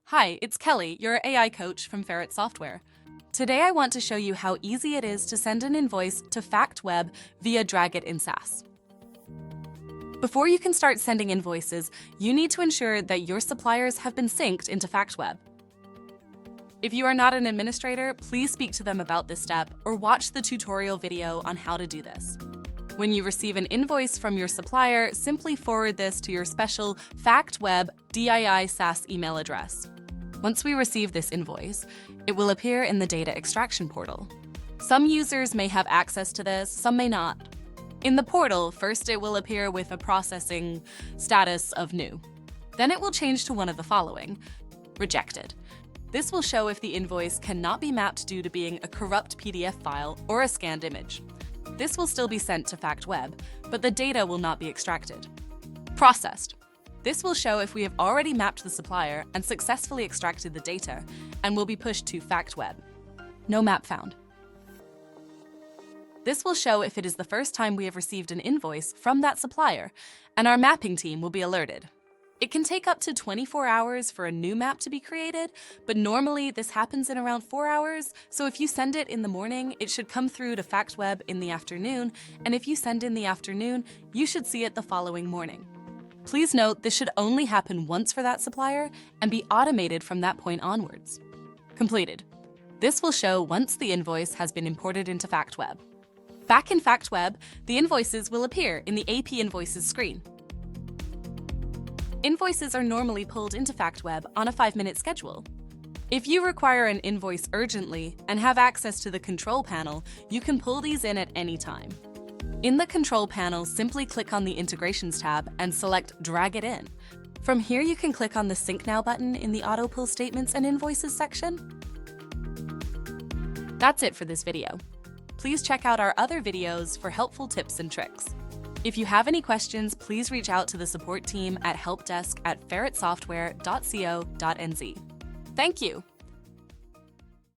Hi, it's Kelly, your AI coach from Ferret Software. Today I want to show you how easy it is to send an invoice to FactWeb via Drag It In SaaS. Before you can start sending invoices, you need to ensure that your suppliers have been synced into FactWeb. If you are not an administrator, please speak to them about this step or watch the tutorial video on how to do this. When you receive an invoice from your supplier, simply forward this to your special FactWeb DII SaaS email address. Once we receive this invoice, it will appear in the data extraction portal. Some users may have access to this, some may not. In the portal, first it will appear with a processing status of new. Then it will change to one of the following: rejected. This will show if the invoice cannot be mapped due to being a corrupt PDF file or a scanned image. This will still be sent to FactWeb, but the data will not be extracted. Processed. This will show if we have already mapped the supplier and successfully extracted the data, and will be pushed to FactWeb. No map found. This will show if it is the first time we have received an invoice from that supplier, and our mapping team will be alerted. It can take up to 24 hours for a new map to be created, but normally this happens in around 4 hours, so if you send it in the morning, it should come through to FactWeb in the afternoon, and if you send in the afternoon, you should see it the following morning. Please note this should only happen once for that supplier and be automated from that point onwards. Completed. This will show once the invoice has been imported into FactWeb. Back in FactWeb, the invoices will appear in the AP Invoices screen. Invoices are normally pulled into FactWeb on a 5-minute schedule. If you require an invoice urgently and have access to the control panel, you can pull these in at any time. In the control panel, simply click on the Integrations tab and select Drag It In. From here, you can click on the Sync Now button in the Auto Pull Statements and Invoices section. That's it for this video. Please check out our other videos for helpful tips and tricks. If you have any questions, please reach out to the support team at helpdesk@ferretsoftware.co.nz. Thank you!